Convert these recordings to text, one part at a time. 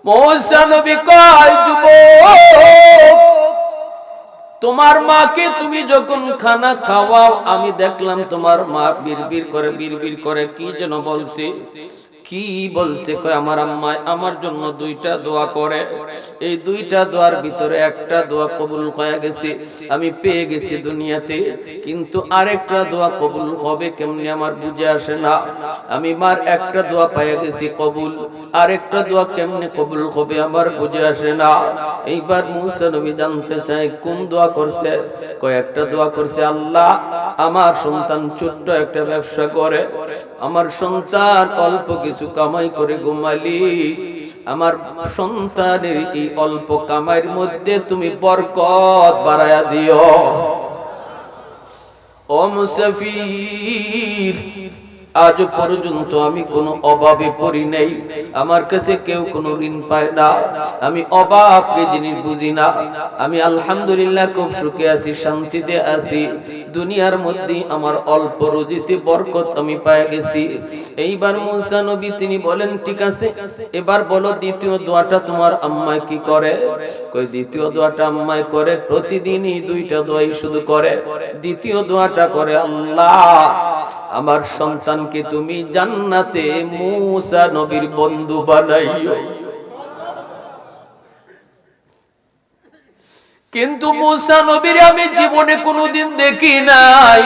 মুসা নবী কয়, যুবক, তোমার মাকে তুমি যখন খানা খাওয়াও আমি দেখলাম তোমার মা বিড়বিড় করে কি যেন বলছে। কি বলছে? কয় আমার আম্মা আমার জন্য দুইটা দোয়া করে, এই দুইটা দোয়ার ভিতরে একটা দোয়া কবুল হয়ে গেছে, আমি পেয়ে গেছি দুনিয়াতে, কিন্তু আরেকটা দোয়া কবুল হবে কেমনে আমার বুঝে আসে না। আমি মার একটা দোয়া পেয়ে গেছি কবুল, আরেকটা দোয়া কেমনে কবুল হবে আমার বুঝে আসে না। এইবার মুসা নবী জানতে চায় কোন দোয়া করছে। কয়েকটা দোয়া করছে, আল্লাহ আমার সন্তান ছোট্ট একটা ব্যবসা করে, আমার সন্তান অল্প কিছু কামাই করে ঘুমালি, আমার সন্তানের এই অল্প কামাইয়ের মধ্যে তুমি বরকত বাড়ায়া দিও। ও মুসাফির, আজ পর্যন্ত আমি কোনো অভাবে পড়ি নাই, আমার কাছে কেউ কোনো ঋণ পায় না, আমি অভাবকে জিনিস বুঝি না, আমি আলহামদুলিল্লাহ খুব সুখে আছি, শান্তিতে আছি, দুনিয়ার মধ্যে আমার অল্প রুজিতে বরকত আমি পেয়ে গেছি। এইবার মুসা নবী তিনি বলেন, ঠিক আছে, এবার বলো দ্বিতীয় দোয়াটা তোমার আম্মা কি করে? কই দ্বিতীয় দোয়াটা আম্মা করে প্রতিদিনই দুইটা দোয়াই শুধু করে। দ্বিতীয় দোয়াটা করে, আল্লাহ আমার সন্তানকে তুমি জান্নাতে মুসা নবীর বন্ধু বানাইও। কিন্তু মুসা নবীর আমি জীবনে কোনোদিন দেখি নাই,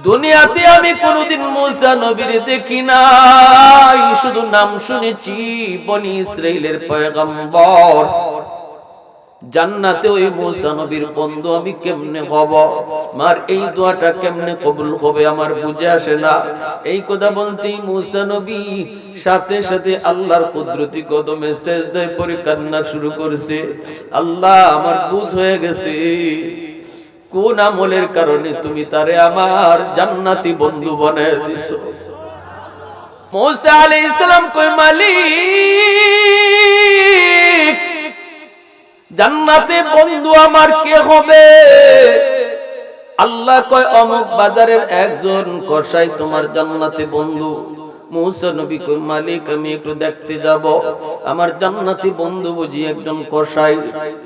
দুনিয়াতে আমি কোনোদিন মুসা নবীর দেখি নাই, শুধু নাম শুনেছি বনি ইসরাইলের পয়গম্বর। জান্নাতে ওই মুসা নবীর বন্ধু আমি কেমনে হব? মার এই দোয়াটা কেমনে কবুল হবে আমার বুঝে আসে না। এই কথা বলতেই মুসা নবী সাথে সাথে আল্লাহর কুদরতি কদমে সেজদায় পড়ে কান্না শুরু করেছে। আল্লাহ আমার বুঝ হয়ে গেছে, কোন আমলের কারণে তুমি তারে আমার জান্নাতি বন্ধু বানায় দিছো। মুসা আলাইহিস সালাম কই, মালিক জান্নাতে বন্ধু আমার কে হবে? আল্লাহ কয়, অমুক বাজারের একজন কসাই তোমার জান্নাতে বন্ধু। মুসা নবী কই, মালিক আমি একটু দেখতে যাব, আমার জান্নাতি বন্ধু বুঝি একজন কসাই।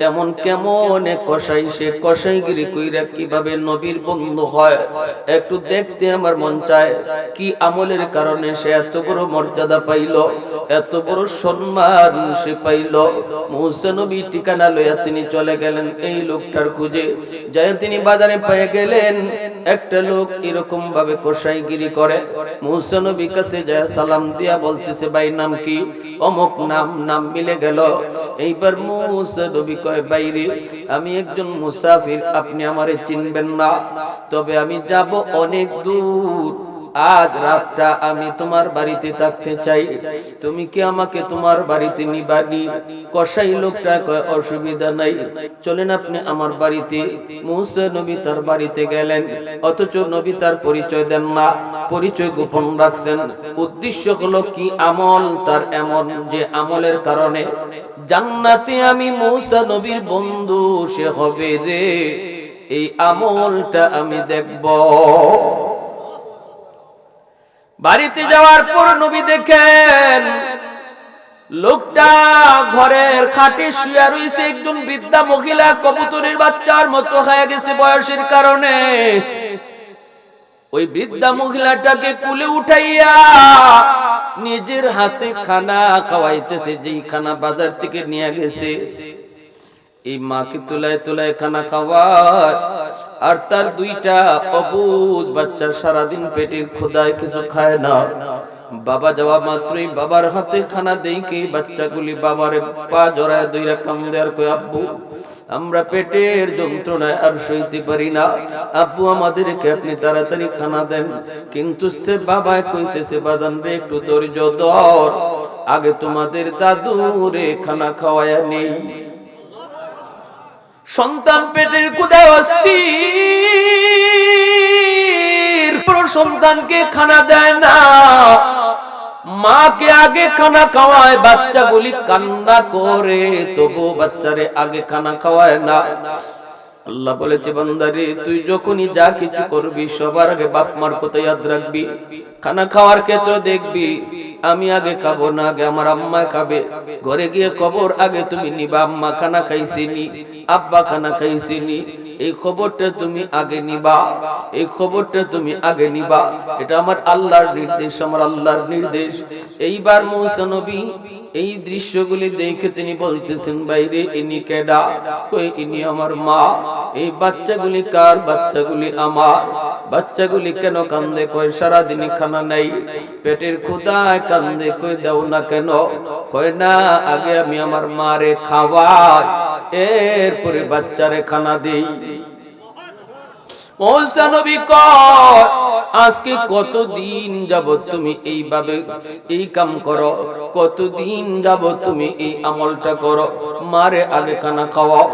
এমন কেমন এক কসাই, সে কসাইগিরি কইরা কিভাবে নবীর বন্ধু হয় একটু দেখতে আমার মন চায়। কি আমলের কারণে সে এত বড় মর্যাদা পাইল, এত বড় সম্মান সে পাইল? মুসা নবী ঠিকানা লইয়া তিনি চলে গেলেন এই লোকটার খুঁজে। যায় তিনি বাজারে পেয়ে গেলেন একটা লোক এরকম ভাবে কসাইগিরি করে। মুসা নবী কাছে যায় সালাম দিয়া বলতেছে, ভাই নাম কি? অমুক নাম। নাম মিলে গেল। এইবার মুসা নবী কয়, বাইরে আমি একজন মুসাফির, আপনি আমারে চিনবেন না, তবে আমি যাব অনেক দূর, আজ রাতটা আমি তোমার বাড়িতে থাকতে চাই, তুমি কি আমাকে তোমার বাড়িতে নিবানি? কসাই লোকটা কয়, অসুবিধা নাই, চলেন আপনি আমার বাড়িতে। মুসা নবী তার বাড়িতে গেলেন, অথচ নবী তার পরিচয় দেন না, পরিচয় গোপন রাখছেন। উদ্দেশ্য হলো কি? আমল তার এমন যে আমলের কারণে জান্নাতে আমি মুসা নবীর বন্ধু সে হবে রে, এই আমলটা আমি দেখব। বাড়িতে যাওয়ার পর নবী দেখেন লোকটা ঘরের খাটে শুয়ে রয়েছে, একজন বৃদ্ধা মহিলা, কবুতরের বাচ্চার মতো হয়ে গেছে বয়সের কারণে। ওই বৃদ্ধা মহিলাটাকে কুলে উঠাইয়া নিজের হাতে খানা খাওয়াইতেছে, যেই খানা বাজার থেকে নিয়ে গেছে। এই মাকে তুলায় তুলায় খানা খাওয়ায়, আর তার দুইটা অবুঝ বাচ্চা সারাদিন পেটের ক্ষুধায় কিছু খায় না। বাবা যাওয়া মাত্রই বাবার হাতে খানা দেইকে বাচ্চাগুলি বাবারে পা জড়ায় দইরা কান্দে আর কই, আব্বু আমরা পেটের যন্ত্রণায় আর সইতে পারি না, আব্বু আমাদেরকে আপনি তাড়াতাড়ি খানা দেন। কিন্তু সে বাবা কইতেছে, বাজান রে একটু ধৈর্য ধর, আগে তোমাদের দাদুরে খানা খাওয়ায়া নেই। সন্তান পেটের ক্ষুধায় অস্থির, সন্তানকে খানা দেয় না, মাকে আগে খানা খাওয়ায়, বাচ্চাগুলি কান্না করে তবু বাচ্চারে আগে খানা খাওয়ায় না। আল্লাহ বলেছে, বান্দারে তুই যখনই যা কিছু করবি সবার আগে বাপ মার কথা ইয়াদ রাখবি। খানা খাওয়ার ক্ষেত্রে দেখবি আমি আগে খাবো না, আগে আমার আম্মা খাবে। ঘরে গিয়ে খবর আগে তুমি নিবা, আম্মা খানা খাইছিনি, আব্বা খানা খাইছিনি, এই খবরটা তুমি আগে নিবা, এই খবরটা তুমি আগে নিবা। এটা আমার আল্লাহর নির্দেশ, আমার আল্লাহর নির্দেশ। এইবার মুসা নবী এই দৃশ্যগুলি দেখে তিনি বলতেছেন, বাইরে ইনি কেডা? কই ইনি আমার মা। এই বাচ্চাগুলি কার? বাচ্চাগুলি আমার। বাচ্চাগুলি কেন কান্দে? কয় সারাদিন খানা নাই, পেটের ক্ষুধায় কান্দে। কই দাও না কেন? কয় না, আগে আমি আমার মারে খাওয়াই, এরপরে বাচ্চারে খানা দেই। মুসা নবী কয়, আজকে কতদিন যাবত তুমি এইভাবে এই কাম করো? কতদিন যাবত তুমি এই আমলটা করো? মারে আগে খানা খাওয়াও,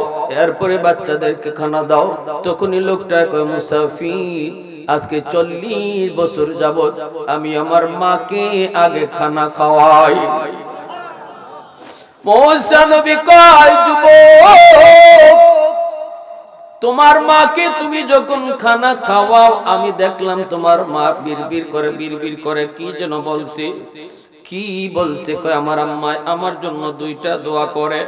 এরপরে বাচ্চাদেরকে খানা দাও। তখনই লোকটা কয়, মুসাফির, আজকে 40 বছর যাবত আমি আমার মাকে আগে খানা খাওয়াই। মুসা নবী কয়, যুবক, তোমার মাকে তুমি যখন খানা খাওয়াও, আমি দেখলাম তোমার মা বিড়বিড় করে কি যেন বলছে। কি বলছে? কয় আমার আম্মা আমার জন্য 2টা দোয়া করে,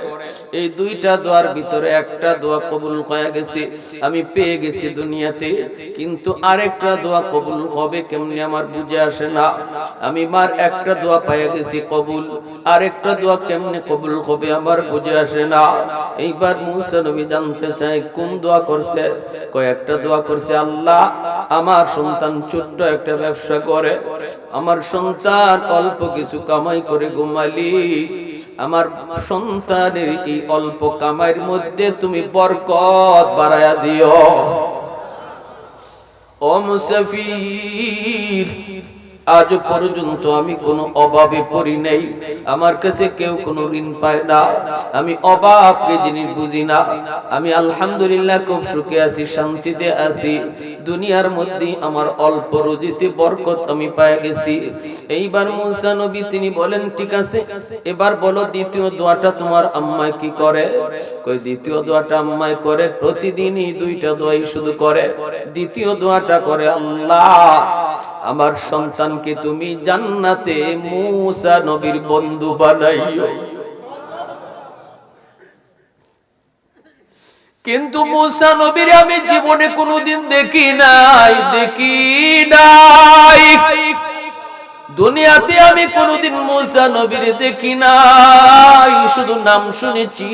এই 2টা দোয়ার ভিতরে একটা দোয়া কবুল হয়ে গেছে, আমি পেয়ে গেছি দুনিয়াতে, কিন্তু আরেকটা দোয়া কবুল হবে কেমনে আমার বুঝে আসে না। আমি মার একটা দোয়া পেয়ে গেছি কবুল, আরেকটা দোয়া কেমনে কবুল হবে আমার বুঝে আসে না। এইবার মুসা নবী জানতে চায় কোন দোয়া করছে। কয়েকটা দোয়া করছে, আল্লাহ আমার সন্তান ছোট্ট একটা ব্যবসা করে, আমার সন্তান অল্প কিছু কামাই করে ঘুমালি, আমার সন্তানের এই অল্প কামাইয়ের মধ্যে তুমি বরকত বাড়ায়া দিও। ও মুসাফির, আজ পর্যন্ত আমি কোনো অভাবে পড়ি নাই, আমার কাছে কেউ কোনো ঋণ পায় না, আমি অভাবকে জিনিস বুঝি না, আমি আলহামদুলিল্লাহ খুব সুখে আছি, শান্তিতে আছি। দুনিয়ার মধ্যে আমার অল্প রুজিতে বরকত আমি পেয়ে গেছি। এইবার মুসা নবী তিনি বলেন, ঠিক আছে, এবার বলো দ্বিতীয় দোয়াটা তোমার আম্মা কি করে? কই দ্বিতীয় দোয়াটা আম্মা করে, প্রতিদিনই 2টা দোয়াই শুধু করে। দ্বিতীয় দোয়াটা করে, আল্লাহ আমার সন্তানকে তুমি জান্নাতে মুসা নবীর বন্ধু বানাইও। কিন্তু মুসা নবীর আমি জীবনে কোনোদিন দেখি নাই, দুনিয়াতে আমি কোনোদিন মুসা নবীর দেখি নাই, শুধু নাম শুনেছি,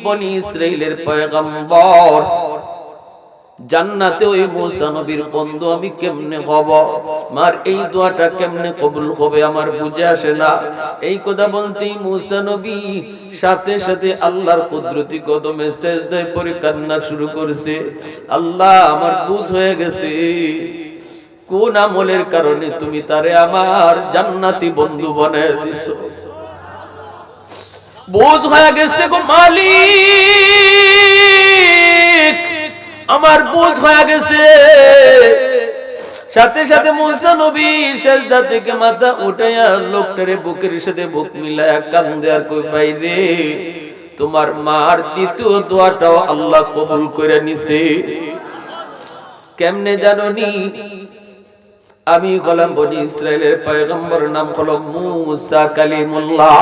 বনি ইসরাইলের পয়গম্বর। জান্নাতে ওই মুসা নবীর বন্ধু আমি কেমনে হব? মার এই দোয়াটা কেমনে কবুল হবে আমার বুঝে আসে না। এই কথা বলতেই মুসা নবী সাথে সাথে আল্লাহর কুদরতি কদমে সেজদায় পড়ে কান্না শুরু করেছে। আল্লাহ, আমার বুঝ হয়ে গেছে, কোন আমলের কারণে তুমি তারে আমার জান্নাতি বন্ধু বানায় দিছো। বুঝ হয়ে গেছে গো মালিক, আমার বুঝ হয়ে গেছে। সাথে সাথে মুসা নবী সেজদা থেকে মাথা উঠাইয়া লোকটারে বুকের সাথে বুক মিলায়া কান্দে আর কই, বাইরে তোমার মার দ্বিতীয় দোয়াটাও আল্লাহ কবুল করে নিছে। কেমনে জানোনি? আমি হলাম বনি ইসরাইলের পয়গম্বর, নাম হলো মুসা কালিমুল্লাহ।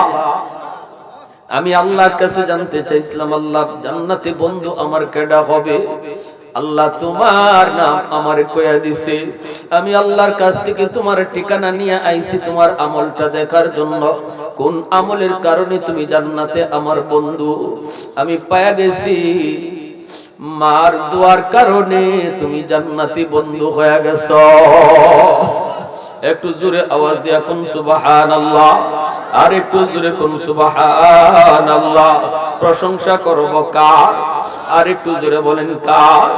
আমি আল্লাহর কাছে জানতে চাইছিলাম, আল্লাহ জান্নাতে বন্ধু আমার কেডা হবে? আল্লাহ তোমার নাম আমারে কইয়া দিছে। আমি আল্লাহর কাছ থেকে তোমার ঠিকানা নিয়ে আইছি তোমার আমলটা দেখার জন্য, কোন আমলের কারণে তুমি জান্নাতে আমার বন্ধু। আমি পায়া গেছি মার দোয়ার কারণে তুমি জান্নাতি বন্ধু হয়ে গেছো। একটু জোরে আওয়াজ দিয়া কোন সুবহানাল্লাহ, আর একটু জোরে কোন সুবহানাল্লাহ। প্রশংসা করব কার? আর একটু জোরে বলেন কার?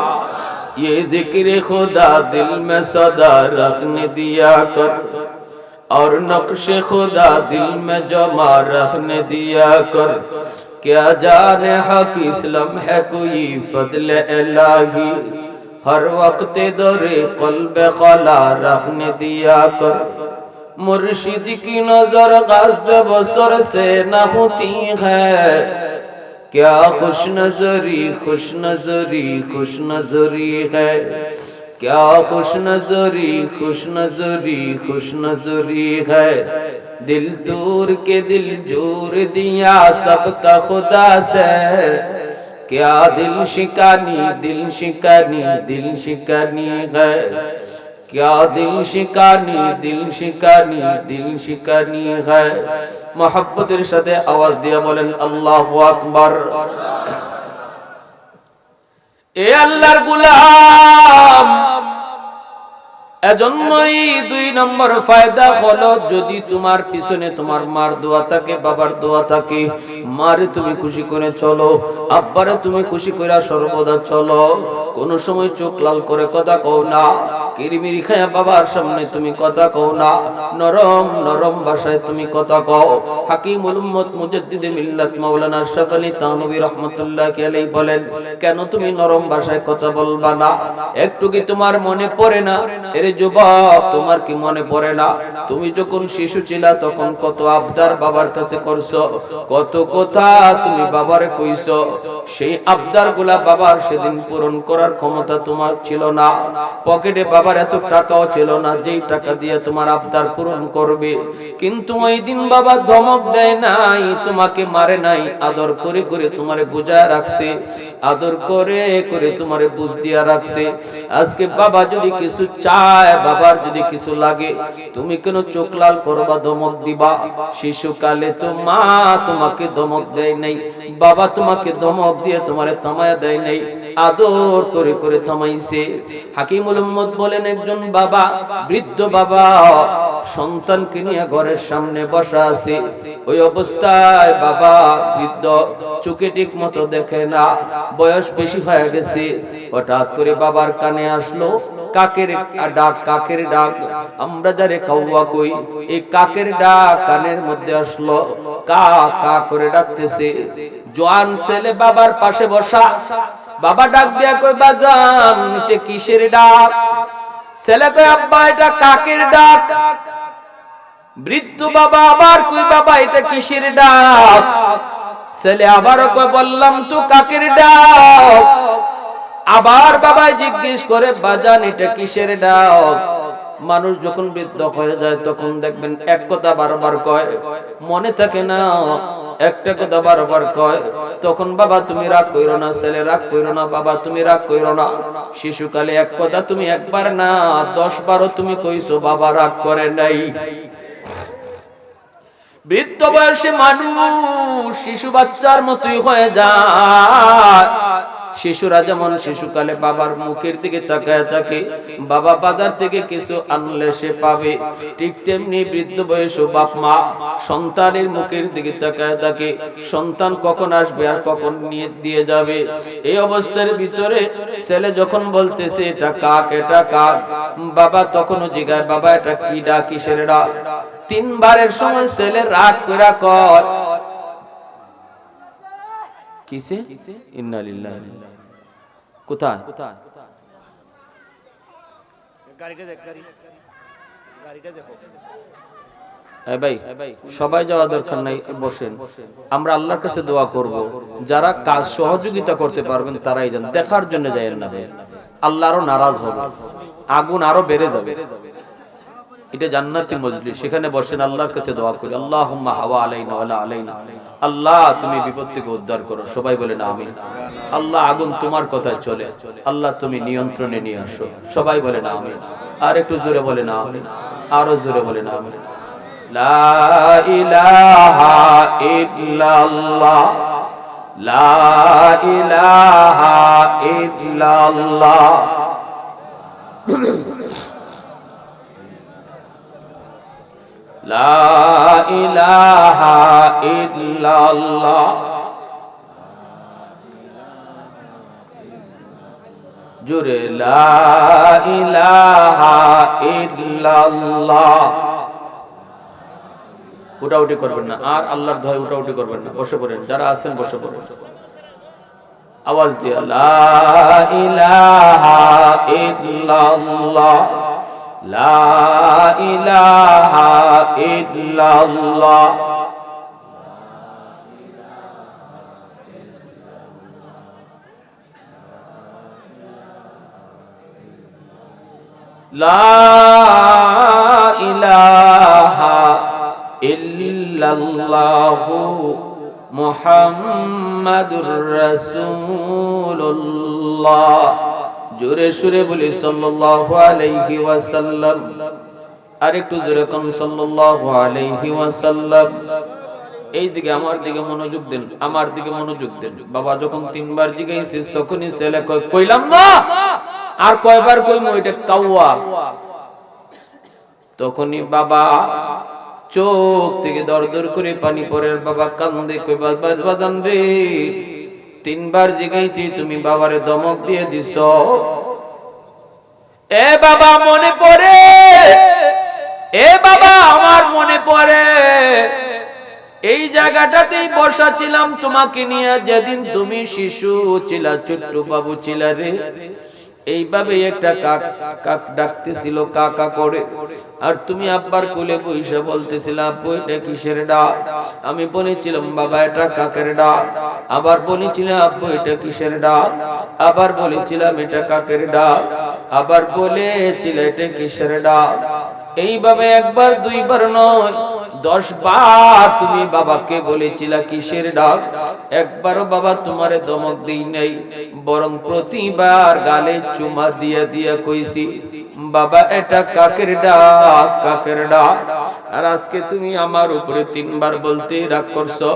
ये जिक्र खुदा दिल में सदा रखने दिया कर, और नक्श खुदा दिल में जमा रखने दिया कर। क्या जाने हक इस्लाम है कोई फضل इलाही, हर वक्त दरे क़ल्ब खला रखने दिया कर। मुर्शिद की नजर ग़ज़ब बसर से न होती है, क्या खुश नजरी खुश नजरी खुश नजरी है। क्या खुश नजरी है दिल तूर के दिल जोर दिया सबका खुदा से क्या दिल शिकानी है क्या दिल शिकानी है मोहब्बतेर साथे आवाज दिया बोलेन अल्लाहु আকবার এ আল্লাহর গোলাম এজন্যই 2 নম্বর ফায়দা হলো যদি তোমার পিছনে তোমার মার দোয়া থাকে বাবার দোয়া থাকে মারে তুমি খুশি করে চলো আব্বারে তুমি খুশি কইরা সর্বদা চলো কোন সময় চোখ লাল করে কথা কও না কিরিমিরি খায়া বাবার সামনে তুমি কথা কও না নরম নরম ভাষায় তুমি কথা কও হাকিমুল উম্মত মুজাদ্দিদে মিল্লাত মাওলানা আশরাফ আলী থানভী রাহমাতুল্লাহি আলাইহি বলেন কেন তুমি নরম ভাষায় কথা বলবা না একটু কি তোমার মনে পড়ে না এরে যুবক তোমার কি মনে পড়ে না তুমি যখন শিশু ছিলা তখন কত আবদার বাবার কাছে করছো কত কথা তুমি বাবারে কইছো সেই আবদারগুলা বাবার সেদিন পূরণ করার ক্ষমতা তোমার ছিল না পকেটে বাবার এত টাকাও ছিল না যেই টাকা দিয়ে তোমার আবদার পূরণ করবে কিন্তু ওই দিন বাবা ধমক দেয় নাই তোমাকে মারে নাই আদর করে করে তোমারে বুঝায় রাখছে আদর করে করে তোমারে বুঝ দিয়া রাখছে আজকে বাবা যদি কিছু চায় বাবার যদি কিছু লাগে তুমি কেন চোখ লাল করবা ধমক দিবা শিশুকালে তো মা তোমাকে ধমক দেয় নাই বাবা তোমাকে ধমক দিয়ে তোমারে থামায়া দেয় নাই আদর করে করে থামাইছে হাকিমুল উম্মত বলেন একজন বাবা বৃদ্ধ বাবা সন্তানকে নিয়ে ঘরের সামনে বসা আছে ওই অবস্থায় বাবা বৃদ্ধ চোখে ঠিক মতো দেখে না বয়স বেশি হয়ে গেছে হঠাৎ করে বাবার কানে আসলো কাকের ডাক আমরা যারে কাউয়া কই এই কাকের ডাক কানের মধ্যে আসলো কা কা করে ডাকতেছে জওয়ান ছেলে বাবার পাশে বসা বাবা ডাক দিয়া কই বাজান এটা কিসের ডাক ছেলে কই আব্বা এটা কাকের ডাক বৃদ্ধ বাবা আবার কই বাবা এটা কিসের ডাক ছেলে আবারও কই বললাম তো কাকের ডাক আবার বাবা জিজ্ঞেস করে বাজান এটা কিসের ডাক মানুষ যখন বৃদ্ধ হয়ে যায় তখন দেখবেন এক কথা বারবার কয় মনে থাকে না একটা কথা বারবার কয় তখন বাবা তুমি রাগ কইরো না ছেলে রাগ কইরো না বাবা তুমি রাগ কইরো না শিশুকালে এক কথা তুমি একবার না 10-12 তুমি কইছো বাবা রাগ করে নাই বৃদ্ধ বয়সে মানুষ শিশু বাচ্চার মতোই হয়ে যায় শিশুরা যেমন শিশুকালে বাবার মুখের দিকে তাকায় থাকে বাবা বাজার থেকে কিছু আনলে সে পাবে ঠিক তেমনি বৃদ্ধ বয়সে বাপ মা সন্তানের মুখের দিকে তাকায় থাকে সন্তান কখন আসবে আর কখন নিয়ে দিয়ে যাবে এই অবস্থার ভিতরে ছেলে যখন বলতেছে এটা কাক বাবা তখনও জিজ্ঞাসা বাবা এটা কি ডাক কিসের ডাক 3 বারের সময় ছেলে রাগ কইরা কয় কিসে ইন্না লিল্লাহি কোথায় গাড়িটা দেখো ভাই সবাই যাওয়া দরকার নাই বসেন আমরা আল্লাহর কাছে দোয়া করব যারা কাজ সহযোগিতা করতে পারবেন তারাই যান দেখার জন্য যায়েন না ভাই আল্লাহ আরো নারাজ হবে আগুন আরো বেড়ে যাবে এটা জান্নাতি মজলিস সেখানে বসেন আল্লাহর কাছে দোয়া করি আল্লাহুম্মা হাওয়া আলাইনা ওয়ালা আলাইনা আল্লাহ তুমি বিপদ থেকে উদ্ধার করো সবাই বলেন আমিন আল্লাহ আগুন তোমার কথায় চলে আল্লাহ তুমি নিয়ন্ত্রণে নিয়ে আসো সবাই বলেন আমিন আর একটু জোরে বলেন আমিন আরো জোরে বলেন আমিন লা ইলাহা ইল্লাল্লাহ লা ইলাহা ইল্লাল্লাহ লা ইলাহা ইল্লাল্লাহ জোরে লা ইলাহা ইল্লাল্লাহ উঠাউঠি করবেন না আর আল্লাহর ভয় উঠাউঠি করবেন না বসে পড়েন যারা আছেন বসে পড়েন আওয়াজ দিয়ে লা ইলাহা ইল্লাল্লাহ লা ইলাহা ইল্লাল্লাহ লা ইলাহা ইল্লাল্লাহু মুহাম্মাদুর রাসূলুল্লাহ। জোরে সুরে বলি সাল্লাল্লাহু আলাইহি ওয়াসাল্লাম। আর একটু জোরে কোন সাল্লাল্লাহু আলাইহি ওয়াসাল্লাম। এই দিকে আমার দিকে মনোযোগ দেন, আমার দিকে মনোযোগ দেন। বাবা যখন তিনবার জিজ্ঞাসিস তখনই ছেলে কয় কইলাম না, আর কয়বার কইম ওইটা কাওয়া। তখনই বাবা চোখ থেকে দরদর করে পানি পড়ে, বাবা কান্দে, কই বাজান রে তিনবার জিগাইছি তুমি বাবারে ধমক দিয়ে দিছ। এ বাবা মনে পড়ে, এ বাবা আমার মনে পড়ে, এই জায়গাটাতেই বসা ছিলাম তোমাকে নিয়ে, যেদিন তুমি শিশু ছিলা, ছোট্ট বাবু ছিলা রে। এইভাবে একটা কাক কাক ডাকতেছিল কাকা করে, আর তুমি আব্বার কোলে বইসা বলতেছিলা আব্বু এটা কিসের ডাক? আমি বলেছিলাম বাবা এটা কাকের ডাক। আবার বলেছিলাম আব্বু এটা কিসের ডাক? আবার বলেছিলাম এটা কাকের ডাক। আবার বলেছিলে এটা কিসের ডাক? এইভাবে একবার দুইবার নয় 10 বার তুমি বাবাকে বলেছিলা কিসের ডাক। একবারও বাবা তোমারে ধমক দেই নাই, বরং প্রতিবার গালে চুমা দিয়া দিয়া কইছি বাবা এটা কাকের ডাক, কাকের ডাক। আর আজকে তুমি আমার উপরে 3 বার বলতে রাগ করছো।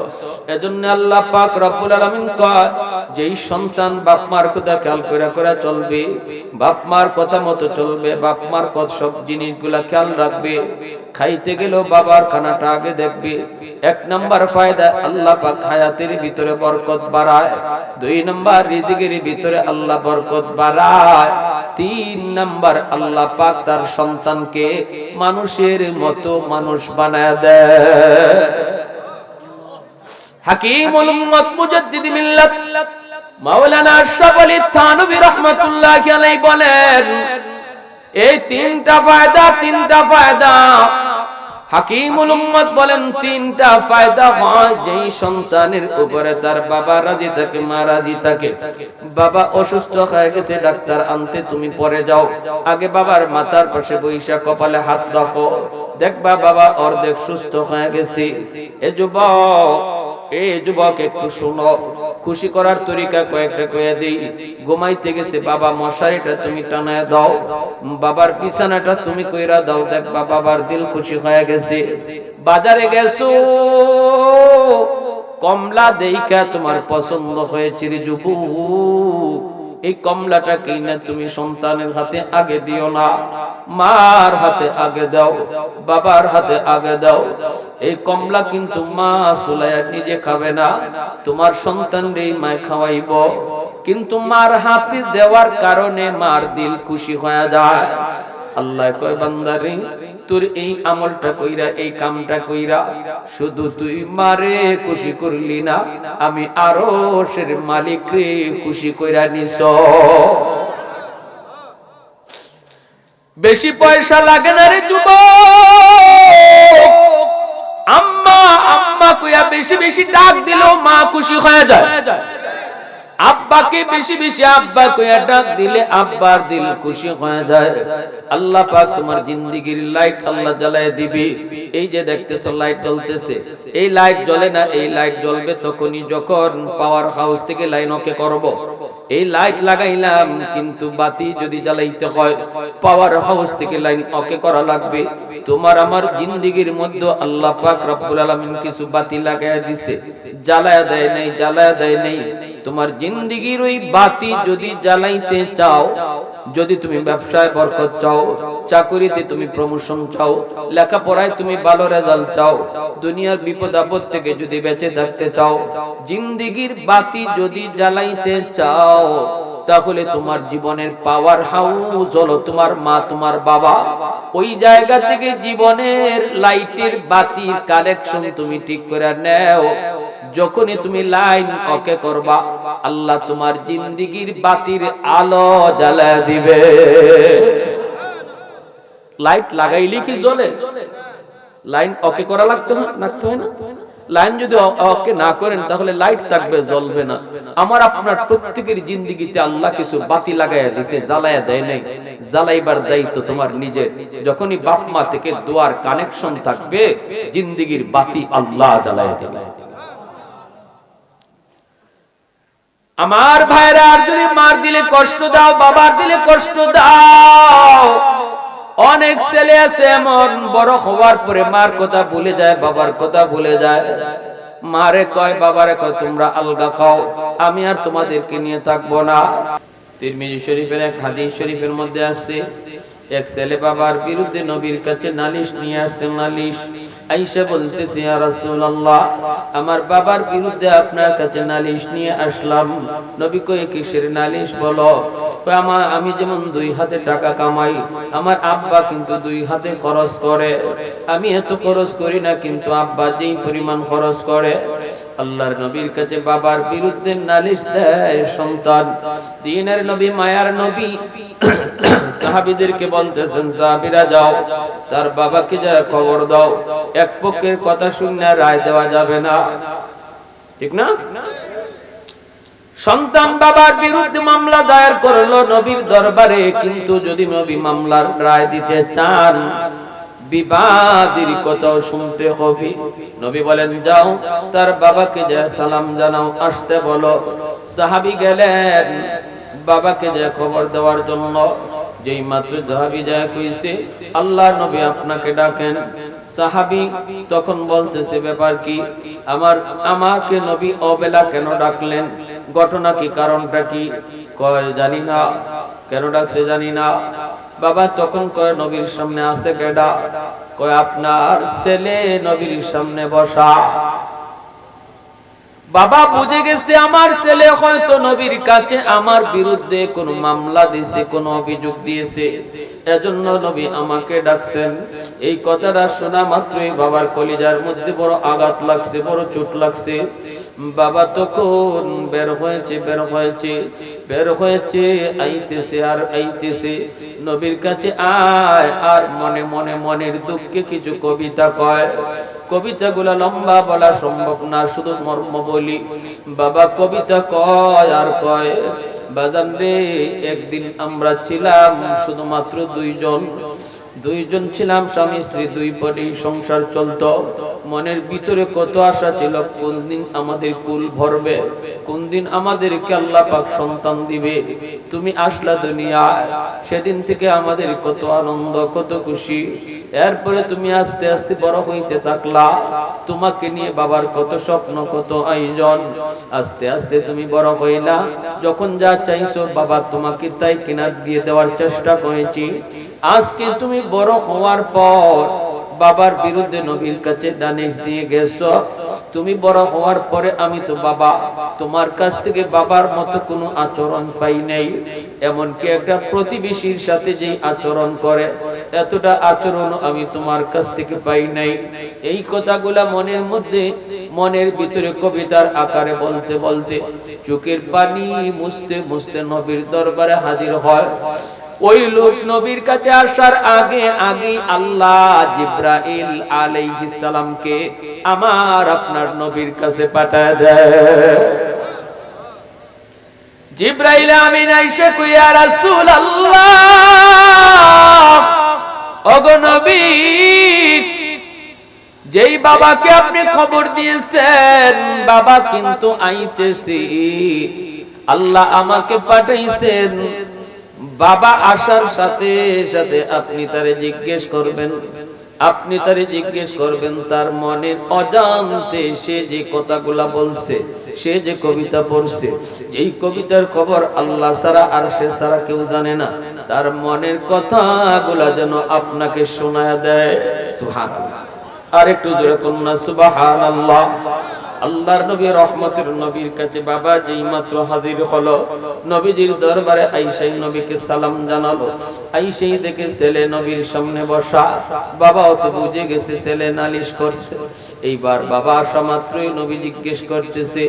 এজন্য আল্লাহ পাক রব্বুল আলামিন কয় যেই সন্তান বাপ মার কথা খেয়াল করে চলবে, বাপ মার কথা মতো চলবে, বাপ মার কত সব জিনিসগুলা খেয়াল রাখবে, খাইতে গেলেও বাবার খানাটা আগে দেখবে। 1 নাম্বার ফায়দা আল্লাহ পাক হায়াতের ভিতরে বরকত বাড়ায়। 2 নাম্বার রিজিকের ভিতরে আল্লাহ বরকত বাড়ায়। 3 নাম্বার আল্লাহ পাক তার সন্তানকে মানুষের মতো মানুষ বানায় দেয়। হাকিমুল উম্মত মুজাদ্দিদ মিল্লাত মাওলানা আশরাফ আলী থানভী রাহমাতুল্লাহি আলাইহি বলেন এই 3টা ফায়দা, 3টা ফায়দা। হাকিমুল উম্মত বলেন 3টা ফায়দা হয় যেই সন্তানের উপরে তার বাবা রাজি থাকে, মা রাজি থাকে। বাবা অসুস্থ হয়ে গেছে, ডাক্তার আনতে তুমি পরে যাও, আগে বাবার মাথার পাশে বইসা কপালে হাত দাও, দেখবা বাবা অর্ধেক সুস্থ হয়ে গেছে। এ যুবক একটু শুনো, খুশি করার তরিকা কয়েকটা কয়ে দেই। ঘুমাইতে গেছে বাবা, মশারিটা তুমি টানায় দাও, বাবার বিছানাটা তুমি কইরা দাও, দেখবা বাবার দিল খুশি হয়ে গেছে। বাজারে গেছো, কমলা দেইখা তোমার পছন্দ হয়েছে রে যুবক, এই কমলাটা কিনা তুমি সন্তানের হাতে আগে দিও না, মার হাতে আগে দাও, বাবার হাতে আগে দাও। এই কমলা কিন্তু মা সুলাইয়া নিজে খাবে না, তোমার সন্তান রে মা খাওয়াইব। কিন্তু মার হাতে দেওয়ার কারণে মার দিল খুশি হয়ে যায়। আল্লাহ কয় বান্দারে তোর এই আমলটা কইরা, এই কামটা কইরা শুধু তুই মারে খুশি করলি না, আমি আরশের মালিক রে খুশি কইরা নিছ। বেশি পয়সা লাগে না রে যুবক, আম্মা আম্মা কইয়া বেশি বেশি ডাক দিলেও মা খুশি হয়ে যায়। আব্বাকে বেশি বেশি আব্বা কইয়া ডাক দিলে আব্বার দিল খুশি হয়ে যায়। আল্লাহ পাক তোমার জিন্দেগীর লাইট আল্লাহ জ্বালায় দিবে। এই যে দেখতেছো লাইট জ্বলতেছে, এই লাইট জ্বলে না, এই লাইট জ্বলবে তখনই যখন পাওয়ার হাউস থেকে লাইন ওকে করব। এই লাইট লাগাইলাম, কিন্তু বাতি যদি জ্বালাইতে হয় পাওয়ার হাউস থেকে লাইন ওকে করা লাগবে। তোমার আমার জিন্দেগীর মধ্যে আল্লাহ পাক রব্বুল আলামিন কিছু বাতি লাগায়া দিছে, জ্বালায়া দেয় নাই, জ্বালায়া দেয় নাই। তোমার জিন্দেগীর ওই বাতি যদি জ্বালাইতে চাও, যদি তুমি ব্যবসায় বরকত চাও, চাকরিতে তুমি প্রমোশন চাও, লেখাপড়ায় তুমি ভালো রেজাল্ট চাও, দুনিয়ার বিপদ আপদ থেকে যদি বেঁচে থাকতে চাও, জিন্দেগীর বাতি যদি জ্বালাইতে চাও, তাহলে তোমার জীবনের পাওয়ার হাউস হলো তোমার মা, তোমার বাবা। ওই জায়গা থেকে জীবনের লাইটের বাতির কালেকশন তুমি ঠিক করে নাও। যখনই তুমি লাইন ওকে করবা, আল্লাহ তোমার জিন্দেগীর বাতির আলো জ্বালায় দিবে। লাইট লাগাইলে কি জ্বলে? লাইন ওকে করা লাগতে হয় না? লাইন যদি ওকে না করেন তাহলে লাইট থাকবে, জ্বলবে না। আমার আপনার প্রত্যেকের জিন্দেগিতে আল্লাহ কিছু বাতি লাগাইয়া দিয়েছে, জ্বালায়া দেয় নাই। জ্বালাইবার দায়িত্ব তোমার নিজের। যখনই বাপ মা থেকে দোয়ার কানেকশন থাকবে, জিন্দেগীর বাতি আল্লাহ জ্বালায় দেবে। আমার ভাইরা, আর যদি মার দিলে কষ্ট দাও, বাবার দিলে কষ্ট দাও, অনেক ছেলে আছে এমন বড় হওয়ার পরে মার কথা ভুলে যায়, বাবার কথা ভুলে যায়। মারে কয়, বাবারে কয়, তোমরা আলগা খাও, আমি আর তোমাদেরকে নিয়ে থাকবো না। তিরমিজি শরীফের এক হাদিস শরীফের মধ্যে আছে, এক ছেলে বাবার বিরুদ্ধে নবীর কাছে নালিশ নিয়ে আসছে। নালিশ আয়েশা বলতেছে, ইয়া রাসূলুল্লাহ, আমার বাবার বিরুদ্ধে আপনার কাছে নালিশ নিয়ে আসলাম। নবী কয়, কিসের নালিশ বলো? কয়, আমি যেমন 2 হাতে টাকা কামাই, আমার আব্বা কিন্তু 2 হাতে খরচ করে। আমি এত খরচ করি না, কিন্তু আব্বা যেই পরিমাণ খরচ করে। আল্লাহর নবীর কাছে বাবার বিরুদ্ধে নালিশ দেয় সন্তান। দ্বীনের নবী, মায়ার নবী সাহাবীদেরকে বলতেছেন, সাহাবীরা যাও, তার বাবাকে যা খবর দাও। এক পক্ষের কথা শুনে রায় দেওয়া যাবে না, ঠিক না? সন্তান বাবার বিরুদ্ধে মামলা দায়ের করলো নবীর দরবারে, কিন্তু যদি নবী মামলার রায় দিতে চান, বিবাদের কথা শুনতে হবে। নবী বলেন, যাও, তার বাবাকে যা সালাম জানাও, আসতে বলো। সাহাবী গেলেন বাবাকে যা খবর দেওয়ার জন্য। যেই মাত্র সাহাবী যায় কইছে, আল্লাহর নবী আপনাকে ডাকেন। সাহাবী তখন বলতেছে, ব্যাপার কি? আমাকে নবী অবেলা কেন ডাকলেন? ঘটনা কি, কারণটা কি? কয়, জানি না। কেন ডাকছে জানি না। বাবা তখন কয়, নবীর সামনে আছে কেডা? কয়, আপনার ছেলে নবীর সামনে বসা। বাবা বুঝে গেছে আমার ছেলে হয়তো নবীর কাছে আমার বিরুদ্ধে কোনো মামলা দিয়েছে, কোনো অভিযোগ দিয়েছে, এজন্য নবী আমাকে ডাকছেন। এই কথাটা শোনা মাত্রই বাবার কলিজার মধ্যে বড় আঘাত লাগছে, বড় চোট লাগছে। বাবা তখন বের হয়েছে, আইতেছে আর আইতেছে। নবীর কাছে আয়, আর মনে মনে মনের দুঃখে কিছু কবিতা কয়। কবিতাগুলা লম্বা বলা সম্ভব না, শুধু মর্ম বলি। বাবা কবিতা কয় আর কয়, বাজান রে, একদিন আমরা ছিলাম শুধুমাত্র দুইজন ছিলাম, স্বামী স্ত্রী, 2 পরেই সংসার চলতো। মনের ভিতরে কত আশা ছিল, কোন দিন আমাদের কুল ভরবে, কোন দিন আমাদেরকে আল্লাহ পাক সন্তান দিবে। তুমি আসলা দুনিয়ায়, সেদিন থেকে আমাদের কত আনন্দ, কত খুশি। এরপরে তুমি আস্তে আস্তে বড় হইতে থাকলা, তোমাকে নিয়ে বাবার কত স্বপ্ন, কত আয়োজন। আস্তে আস্তে তুমি বড় হইলা, যখন যা চাইছো বাবা তোমাকে তাই কিনা দিয়ে দেওয়ার চেষ্টা করেছি। আজকে তুমি বড় হওয়ার পর বাবার বিরুদ্ধে নবীর কাছে নালিশ দিয়ে গেছো। তুমি বড় হওয়ার পরে আমি তো বাবা, তোমার কাছ থেকে বাবার মতো কোনো আচরণ পাই নাই। এমনকি একটা প্রতিবেশীর সাথে যে আচরণ করে, এতটা আচরণ আমি তোমার কাছ থেকে পাই নাই। এই কথাগুলা মনের ভিতরে কবিতার আকারে বলতে বলতে চোখের পানি মুছতে মুছতে নবীর দরবারে হাজির হয়। ওই লোক নবীর কাছে আসার আগে আল্লাহ জিব্রাইল আলাইহিস সালামকে আমার আপনার নবীর কাছে পাঠায় দেয়। জিব্রাইল আমিন আয়েশা কই, ইয়া রাসূলুল্লাহ, ওগো নবী, যেই বাবাকে আপনি খবর দিয়েছেন বাবা কিন্তু আইতেছি, আল্লাহ আমাকে পাঠাইছেন। বাবা আসার সাথে সাথে আপনি তারে জিজ্ঞেস করবেন তার মনের অজান্তে সে যে কথাগুলা বলছে, সে যে কবিতা পড়ছে, যেই কবিতার খবর আল্লাহ ছাড়া আর সে ছাড়া কেউ জানে না, তার মনের কথাগুলা যেন আপনাকে শোনায় দেয়। সুবহানাল্লাহ। আর একটু জোরে কন্যা সুবহানাল্লাহ। আল্লাহর নবী রহমতের নবীর কাছে বাবা যেই মাত্র হাজির হলো, নবীজির দরবারে আইসাই নবীকে সালাম জানালো। আইসাই দেখে ছেলে নবীর সামনে বসা। বাবাও তো বুঝে গেছে ছেলে নালিশ করছে। এইবার বাবা আসা মাত্রই নবী জিজ্ঞেস করতেছে,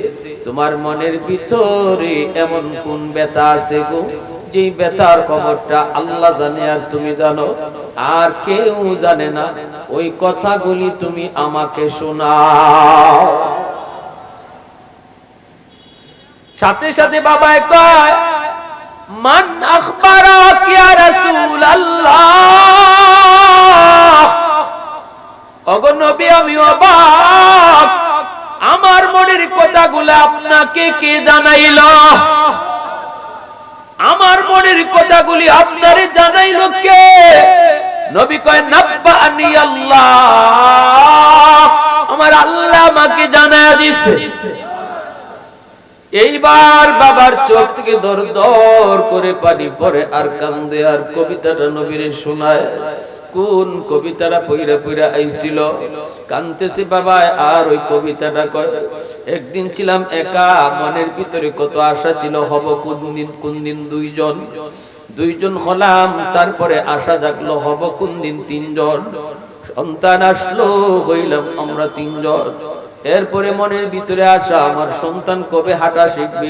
তোমার মনের ভিতরে এমন কোন ব্যথা আছে গো, যেই ব্যথার খবরটা আল্লাহ জানে আর তুমি জানো, আর কেউ জানে না, ওই কথাগুলি তুমি আমাকে শোনাও। সাথে সাথে বাবা কয়, মান আখবারাক ইয়া রাসূলুল্লাহ, ওগো নবী আমি অবাক, আমার মনের কথাগুলো আপনাকে কে জানাইলো? আমার মনের কথাগুলি আপনারে জানাইলো কে? নবী কয় নাব্বানি আল্লাহ, আমার আল্লাহ আমাকে জানায়া দিয়েছে। এইবার বাবার চোখ থেকে দর দর করে পানি পড়ে আর কান্দে, আর কবিতাটা নবীরে শোনায়। কোন কবিতাটা পইরা পইরা আইছিল, কানতেছে বাবা। আর ওই কবিতাটা কয়, একদিন ছিলাম একা, মনের ভিতরে কত আশা ছিল, হব কোন দিন দুইজন হলাম, তারপরে আশা জাগলো হব কোন দিন তিনজন, সন্তান আসলো হইলাম আমরা তিনজন। এরপরে মনের ভিতরে আশা, আমার সন্তান কবে হাঁটা শিখবে,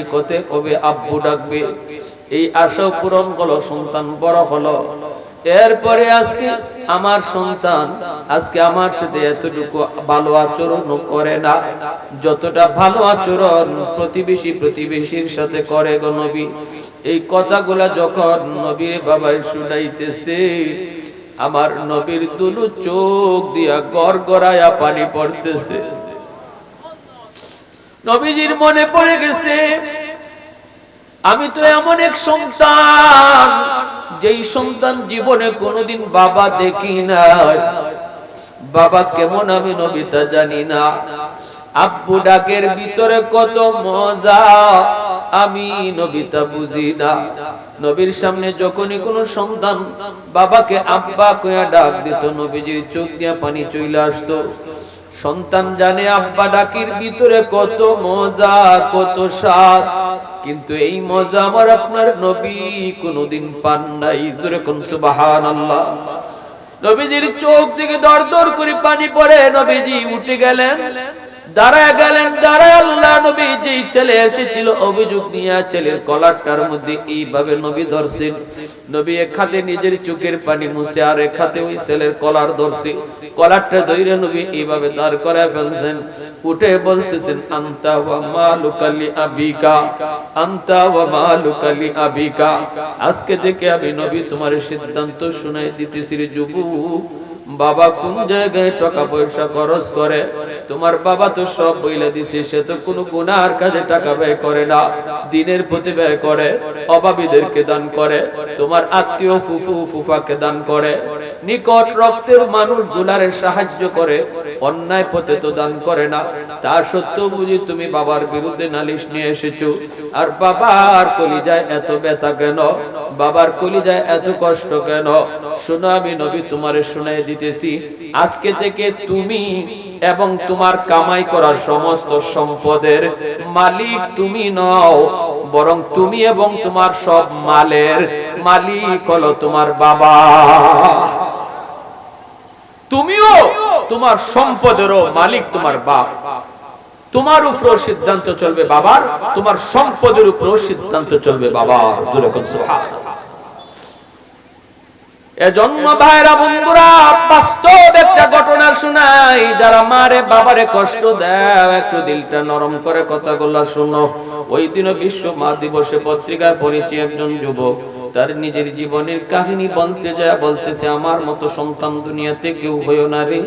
কবে আব্বু ডাকবে। এই আশা পূরণ হলো, সন্তান বড় হলো। এরপরে আজকে আমার সন্তান আজকে আমার সাথে এতটুকু ভালো আচরণ করে না, যতটা ভালো আচরণ প্রতিবেশীর সাথে করে গো নবী। এই কথাগুলা যখন নবীর বাবাই শুনাইতেছে, আমার নবীর দুলু চোখ দিয়া গড়গড়ায়া পানি পড়তেছে। নবীজির মনে পড়ে গেছে, আমি তো এমন এক সন্তান, যেই সন্তান জীবনে কোনোদিন বাবা দেখি নাই। বাবা কেমন আমি নবী তা জানি না। আব্বু ডাকের ভিতরে কত মজা আমি নবী তা বুঝি না। নবীর সামনে যখনই কোনো সন্তান বাবাকে আব্বা কইয়া ডাক দিত, নবীজির চোখ দিয়া পানি চলে আসতো। সন্তান জানে আব্বা ডাকির ভিতরে কত মজা, কত স্বাদ, কিন্তু এই মজা আমার আপনার নবী কোনদিন পান নাই। যেরকম সুবহানাল্লাহ। নবীজির চোখ থেকে দর দর করে পানি পড়ে। নবীজি উঠে গেলেন, দাঁড়ায় গেলেন। দাঁড়ায় আল্লাহ নবী যেই ছেলে এসেছিল অভিযোগ নিয়ে, ছেলের কলারটার মধ্যে এইভাবে নবী ধরছেন। নবী এক হাতে নিজের চোখের পানি মুছে, আর এক হাতে ওই ছেলের কলার ধরছে। কলারটা ধরে নবী এইভাবে দাঁড় করায় ফেলছেন। উঠে বলতেছেন, আনতা ওয়া মালুকা লি আবিকা, আনতা ওয়া মালুকা লি আবিকা। আজকে থেকে আমি নবী তোমার সিদ্ধান্ত শুনাই দিতেছি রে যুবক। বাবা কোন জায়গায় টাকা পয়সা খরচ করে, তোমার বাবা তো সব বইলে দিছে। সে তো কোনো গুনার কাজে টাকা ব্যয় করে না, দিনের প্রতি ব্যয় করে, অভাবীদেরকে দান করে, তোমার আত্মীয় ফুফু ফুফাকে দান করে, নিকট রক্তের মানুষ গুলারে সাহায্য করে, অন্যায় পথে তো দান করে না। তা সত্ত্বেও বুঝি তুমি বাবার বিরুদ্ধে নালিশ নিয়ে এসেছো। আর বাবার কলিজায় এত ব্যথা কেন, বাবার কলিজায় এত কষ্ট কেন? শোনো, আমি নবী তোমারে শুনাই দিতেছি, আজকে থেকে তুমি এবং তোমার কামাই করা সমস্ত সম্পদের মালিক তুমি নও, বরং তুমি এবং তোমার সব মালের মালিক হলো তোমার বাবা। তুমিও তোমার সম্পদেরও মালিক তোমার বাপ। তোমার উপর সিদ্ধান্ত চলবে বাবার, তোমার সম্পদের উপর সিদ্ধান্ত চলবে বাবার। সুবহানাল্লাহ। এজন্য ভাইরা বন্ধুরা, বাস্তব একটা ঘটনা শোনাই। যারা মারে বাবারে কষ্ট দেয়, একটু দিলটা নরম করে কথাগুলো শোনো। ওই দিন বিশ্ব মা দিবসে পত্রিকায় পড়েছি, একজন যুবক তার নিজের জীবনের কাহিনী বলতে যায় বলতেছে, আমার মতো সন্তান দুনিয়াতে কেউ হইও না রে,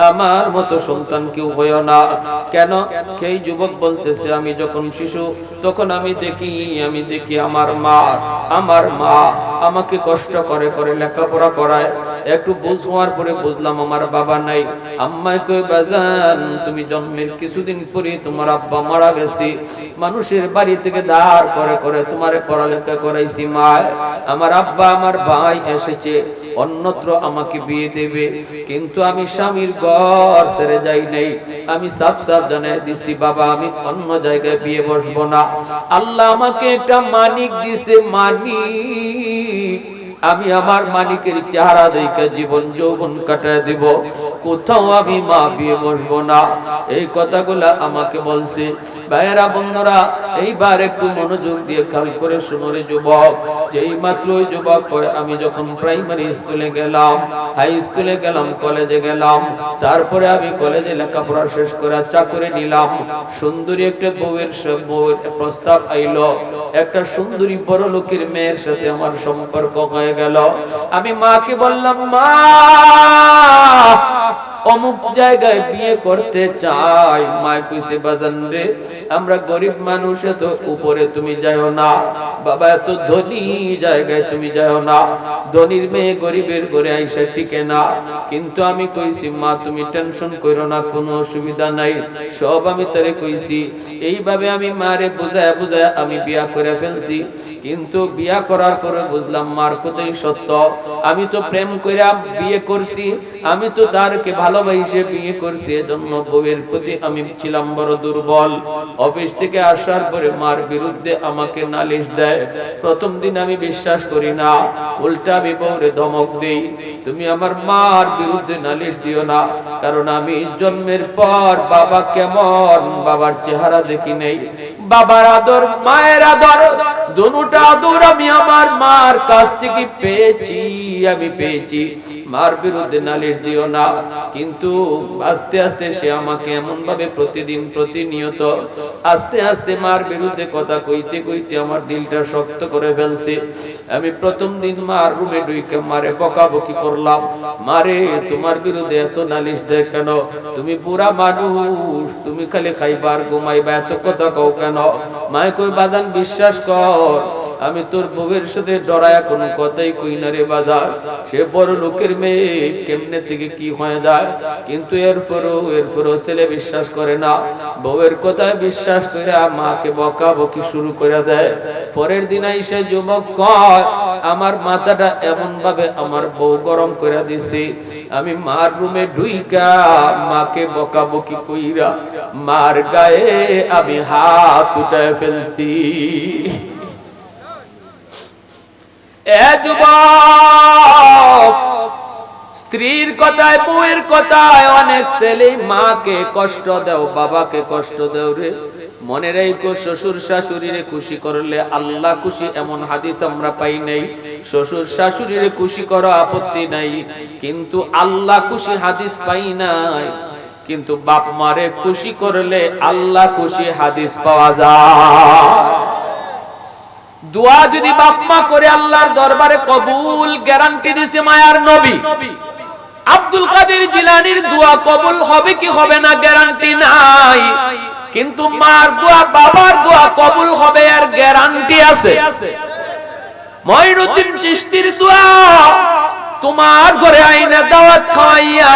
আমার মতো সন্তান কেউ হইও না। কেন? সেই যুবক বলতেছে, আমি যখন শিশু তখন আমি দেখি আমার মা আমাকে কষ্ট করে করে লেখাপড়া করায়। একটু বুঝ হওয়ার পরে বুঝলাম আমার বাবা নাই। আম্মাই কই, বাজান তুমি জন্মের কিছুদিন পরে তোমার আব্বা মারা গেছে, মানুষের বাড়ি থেকে ধার করে করে তোমারে পড়ালেখা করাইছি। মা, আমার আব্বা আমার ভাই এসেছে, অন্যত্র আমাকে বিয়ে দেবে, কিন্তু আমি স্বামীর ঘর ছেড়ে যাই নাই। আমি সাফ সাফ জানিয়ে দিছি, বাবা আমি অন্য জায়গায় বিয়ে বসবো না। আল্লাহ আমাকে একটা মানিক দিছে, মানিক। আমি আমার মালিকের চেহারা দেখে জীবন যৌবন কাটায় দিব, কোথাও আমি মা বিয়ে বসবো না। এই কথাগুলা আমাকে বলছে। ভাইয়েরা বন্ধুরা, এইবার একটু মনোযোগ দিয়ে খেয়াল করে শুনো রে যুবক। যেই মাত্র ওই যুবক কয় আমি যখন প্রাইমারি স্কুলে গেলাম, হাই স্কুলে গেলাম, কলেজে গেলাম, তারপরে আমি কলেজে লেখাপড়া শেষ করে চাকরি নিলাম, সুন্দরী একটা বউয়ের প্রস্তাব আইলো, একটা সুন্দরী বড় লোকের মেয়ের সাথে আমার সম্পর্ক হয়ে গেল। আমি মাকে বললাম, মা অমুক জায়গায় বিয়ে করতে চাই। মা কইছে, বাজান রে, আমরা গরিব মানুষ, এত উপরে তুমি যাও না। বাবা, এত ধনী জায়গায় তুমি যাও না, ধনীর মেয়ে গরিবের ঘরে আইসা টিকে না। কিন্তু আমি কইছি, মা তুমি টেনশন করো না, কোনো অসুবিধা নাই, সব আমি তারে কইছি। এইভাবে আমি মারে বুঝায় বুঝায় আমি বিয়া করে ফেলছি। কিন্তু বিয়া করার পরে বুঝলাম মার কথাই সত্য। আমি তো প্রেম কইরা বিয়ে করছি, আমি তো তারকে ভালোবাসে বিয়ে করছি, এজন্য বউয়ের প্রতি আমি ছিলাম বড় দুর্বল। অফিস থেকে আসার পরে মার বিরুদ্ধে আমাকে নালিশ দেয়। প্রথম দিন আমি বিশ্বাস করি না, উল্টা আমি বউরে ধমক দেই, তুমি আমার মার বিরুদ্ধে নালিশ দিও না, কারণ আমি জন্মের পর বাবা কেমন, বাবার চেহারা দেখি নেই। বাবার আদর, মায়ের আদর, দুটোটা আদর আমি আমার মার কাছ থেকে পেয়েছি, আমি পেয়েছি। মার বিরুদ্ধে নালিশ দিও না। কিন্তু আস্তে আস্তে সে আমাকে এমন ভাবে প্রতিদিন প্রতিনিয়ত আস্তে আস্তে মার বিরুদ্ধে কথা কইতে কইতে আমার দিলটা শক্ত করে ফেলছে। আমি প্রথম দিন মার রুমে ঢুকে মারে বকাবকি করলাম, মারে তোমার বিরুদ্ধে এত নালিশ দেয় কেন, তুমি বুড়া মানুষ, তুমি খালি খাইবার ঘুমাইবা, এত কথা কও কেন? মায় কই, বাদান বিশ্বাস কর, আমি তোর বউয়ের সাথে ডরায়া কোনো কথাই কই না রে বাজার। সে বড় লোকের মেয়ে, কেমনে থেকে কি হয়ে যায়। কিন্তু এরপরও ছেলে বিশ্বাস করে না, বউয়ের কথায় বিশ্বাস করে মাকে বকাবকি শুরু করে দেয়। পরের দিন এসে যুবক কয়, আমার মাথাটা এমন ভাবে আমার বউ গরম করে দিছে, আমি মার রুমে ঢুইকা মাকে বকাবকি কইরা মার গায়ে আমি হাত উঠায় ফেলছি। এ যুবক, স্ত্রীর কথায়, বউয়ের কথায় অনেক ছেলে মাকে কষ্ট দাও, বাবাকে কষ্ট দাও রে। মনে রেখো, শ্বশুর শাশুড়িরে খুশি করলে আল্লাহ খুশি, এমন হাদিস আমরা পাই নাই। শ্বশুর শাশুড়িরে খুশি করো, আপত্তি নাই, কিন্তু আল্লাহ খুশি হাদিস পাই নাই। কিন্তু বাপ মারে খুশি করলে আল্লাহ খুশি হাদিস পাওয়া যায়। দোয়া যদি বাপ মা করে আল্লাহর দরবারে কবুল, গ্যারান্টি দিছে মায়ার নবী। আব্দুল কাদের জিলানীর দোয়া কবুল হবে কি হবে না গ্যারান্টি নাই, কিন্তু মার দোয়া, বাবার দোয়া কবুল হবে এর গ্যারান্টি আছে। মঈনুদ্দিন চিশতির দোয়া তোমার ঘরে আইনা দাওয়াত খাওয়াইয়া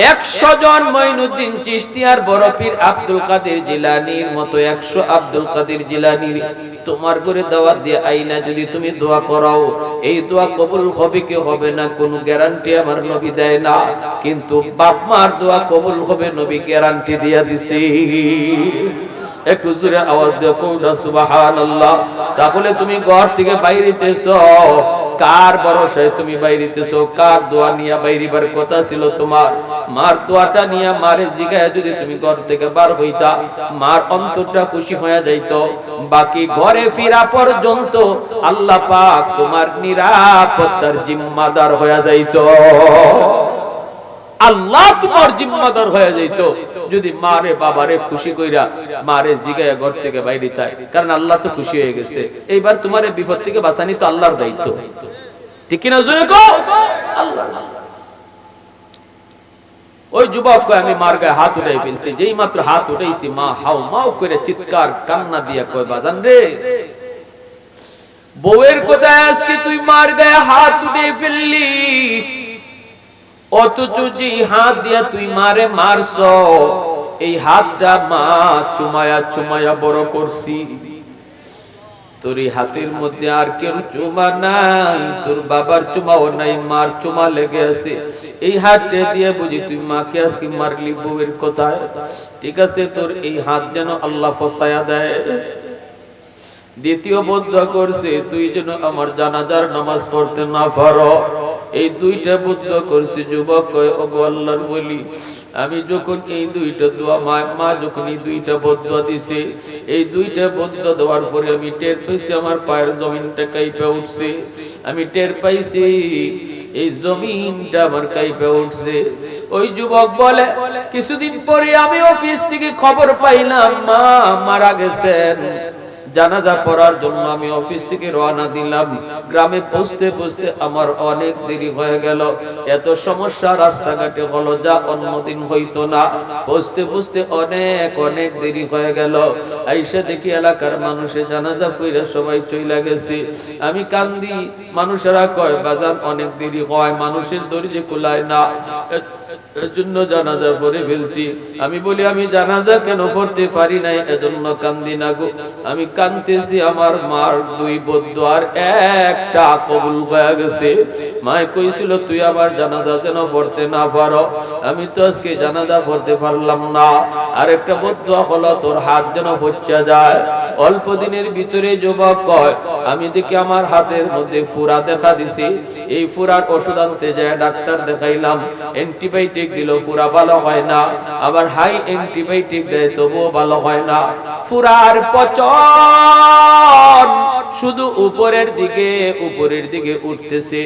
100 জন মঈনুদ্দিন চিশতি আর বড় পীর আব্দুল কাদের জিলানীর মতো 100 আব্দুল কাদের জিলানীর তোমার ঘরে দাওয়াত দিয়ে আইনা যদি তুমি দোয়া করাও, এই দোয়া কবুল হবে কি হবে না কোনো গ্যারান্টি আমার নবী দেয় না, কিন্তু বাপ মার দোয়া কবুল হবে নবী গ্যারান্টি দিয়া দিছি। একটু জোরে আওয়াজ দিয়ে কওনা সুবহানাল্লাহ। তাহলে তুমি ঘর থেকে বাইরেতেছো, কার ভরসায় তুমি বাইরেতেছো? কার দোয়া নিয়ে বাইরিবার কথা ছিল তোমার? মার দোয়াটা নিয়ে মারে জিগায় যদি তুমি ঘর থেকে বার হইতা, মার অন্তরটা খুশি হয়ে যাইতো। বাকি ঘরে ফিরা পর্যন্ত আল্লাহ পাক তোমার নিরাপত্তার জিম্মাদার হয়ে যাইতো। আল্লাহ তোমার জিম্মাদার হয়ে যাইতো যদি মারে বাবারে খুশি কইরা মারে জিগায় ঘর থেকে বাইরে তাই, কারণ আল্লাহ তো খুশি হয়ে গেছে। এইবার তোমারে বিপদ থেকে বাঁচানি তো আল্লাহর দায়িত্ব, ঠিক কিনা জোরে কও? আল্লাহ। ওই যুবক কয় আমি মার গায়ে হাত উঠাই ফেলছি। যেই মাত্র হাত উঠাইছি মা হাউ মাউ করে চিৎকার কান্না দিয়া কয়, বাজান রে, বউয়ের কোথায় আজকে তুই মার গায়ে হাত উঠে ফেললি, অথচ যে হাত দিয়া তুই মারে মারছ, এই হাতটা মা চুমায়া চুমায়া বড় করছি। তোর এই হাতের মধ্যে আর কেউ চুমা নাই, তোর বাবার চুমাও নাই, মার চুমা লেগে আছে। এই হাতটা দিয়ে বুঝি তুই মাকে আজকে মারলি বউয়ের কোথায়? ঠিক আছে, তোর এই হাত যেন আল্লাহ ফসায়া দেয়। দ্বিতীয় বদুয়া করছে তুই যেন আমার জানাজার নামাজ পড়তে না পারো। এই দুইটা বদুয়া করছে। যুবক কয় ওগো আল্লাহর বলি, আমি যখন এই দুইটা দোয়া মা যখন এই দুইটা বদুয়া দিছে, এই দুইটা বদুয়া দেওয়ার পরে আমি টের পাইছি আমার পায়ের জমিনটা কাঁপে উঠছে। আমি টের পাইছি এই জমিনটা আমার কাঁপে উঠছে। ওই যুবক বলে কিছুদিন পরে আমি অফিস থেকে খবর পাইলাম মা মারা গেছেন। জানাজা পড়ার জন্য আমি অফিস থেকে রওনা দিলাম। গ্রামে পৌঁছতে পৌঁছতে আমার অনেক দেরি হয়ে গেল। এত সমস্যা রাস্তাঘাটে হলো যা অন্যদিন হইতো না। পৌঁছতে পৌঁছতে অনেক দেরি হয়ে গেল। আইসা দেখি এলাকার মানুষে জানাজা পড়ে সবাই চলে গেছে। আমি কান্দি, মানুষেরা কয় বাজান অনেক দেরি হয়, মানুষের দরজা খোলায় না, এজন্য জানাজা পড়ে ফেলছি। আমি বলি আমি জানাজা কেন পড়তে পারি নাই, এজন্য কান্দি না গো। আমি কাঁদতেছি আমার মার দুই বদুয়ার একটা কবুল হয়ে গেছে। মায় কইছিল তুই আবার জানাজা যেন পড়তে না পারো। আমি তো আজকে জানাজা পড়তে পারলাম না। আর একটা বদুয়া হলো তোর হাত যেন ফচ্চা যায়। অল্প দিনের ভিতরে যুবক কয় আমি দেখি আমার হাতের মধ্যে ফুরা দেখা দিছি। এই ফুরার ওষুধ আনতে যায় ডাক্তার দেখাইলাম, অ্যান্টিবায়োটিক দিল, ফুরা ভালো হয় না। আবার হাই অ্যান্টিবায়োটিক দেয় তবুও ভালো হয় না। ফুরার পচন শুধু উপরের দিকে উঠতেছে।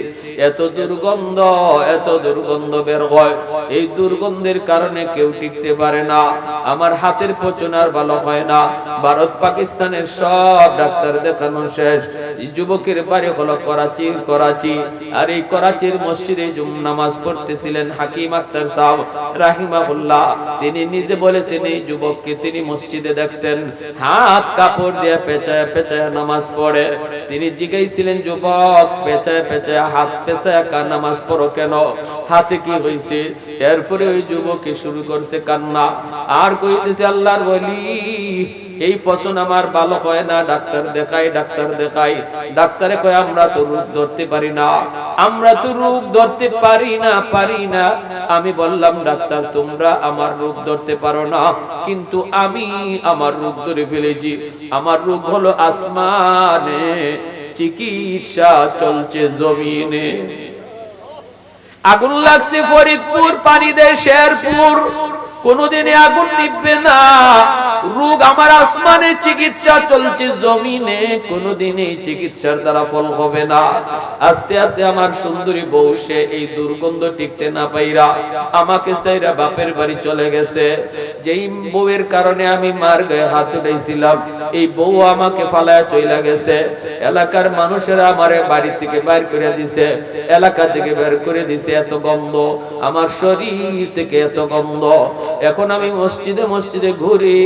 এত দুর্গন্ধ বের হয়। এই দুর্গন্ধের কারণে কেউ টিকতে পারে না। আমার হাতের পচন আর ভালো হয় না। ভারত পাকিস্তানের সব ডাক্তার দেখানো শেষ। যুবকের বাড়ি হলো করাচি। আর এই করাচির মসজিদে নামাজ পড়তেছিলেন হাকিম আক্তার সাহেব রাহিমাহুল্লাহ। তিনি নিজে বলেছেন এই যুবককে তিনি মসজিদে দেখছেন হাত কাপড় দিয়ে পেঁচায় নামাজ পড়ে। তিনি জিজ্ঞাসিলেন যুবক পেঁচায় হাত পেঁচায় নামাজ পড়ো কেন, হাতে কি হয়েছে? এরপরে ওই যুবকে শুরু করছে কান্না আর কইতেছে আল্লাহর ওলি এই পছন্দ আমার ভালো হয় না, ডাক্তার দেখাই। ডাক্তারে কয় আমরা তো রোগ ধরতে পারি না। আমি বললাম ডাক্তার তোমরা আমার রোগ ধরতে পারো না, কিন্তু আমি আমার রোগ ধরে ফেলেছি। আমার রোগ হলো আসমানে, চিকিৎসা চলছে জমিনে। আগুন লাগছে ফরিদপুর, পানি দেয় শেরপুর, কোনদিনে আগুন নিভবে না। রোগ আমার আসমানে, চিকিৎসা চলছে জমিনে, কোনদিনে চিকিৎসার দ্বারা ফল হবে না। আস্তে আস্তে আমার সুন্দরী বউ সে এই দুর্গন্ধ টিকতে না পাইরা আমাকে চাইরা বাপের বাড়ি চলে গেছে। যেই বউয়ের কারণে আমি মার গায়ে হাত উঠাইছিলাম, এই বউ আমাকে ফালায়া চলে গেছে। এলাকার মানুষেরা আমারে বাড়ি থেকে বাইর করে দিছে, এলাকা থেকে বের করে দিছে। এত গন্ধ, আমার শরীর থেকে এত গন্ধ। এখন আমি মসজিদে ঘুরি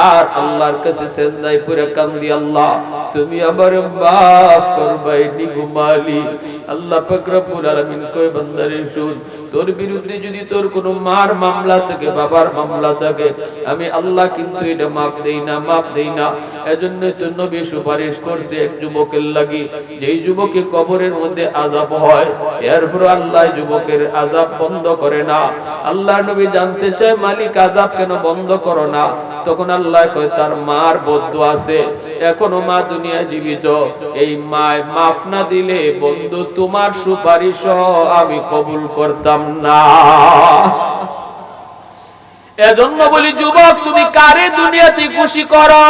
আর আল্লাহর কাছে সেজদায় পড়ে কান্দি, আল্লাহ তুমি আমার মাফ করবাই নিগো মালিক। আল্লাহ পাক রব্বুল আলামিন কই বান্দারে শুন, তোর বিরুদ্ধে যদি তোর কোনো মার মামলা থাকে, বাবার মামলা থাকে, আমি আল্লাহ কিন্তু এটা মাফ দেই না। এজন্য তো নবী সুপারিশ করছে এক যুবকের লাগি, যেই যুবকে কবরের মধ্যে আযাব হয়, এরপর আল্লাহ যুবকের আযাব বন্ধ করে না। আল্লাহ নবী জানতে চায় মালিক আযাব কেন বন্ধ করো না? তখন আল্লাহ কয় তার মার বদদুয়া আছে, এখনো মা দুনিয়া জীবিত। এই মায় মাফ না দিলে বন্ধু তোমার সুপারিশ আমি কবুল করতাম না। এজন্য বলি যুবক তুমি কারে দুনিয়াতে খুশি করো,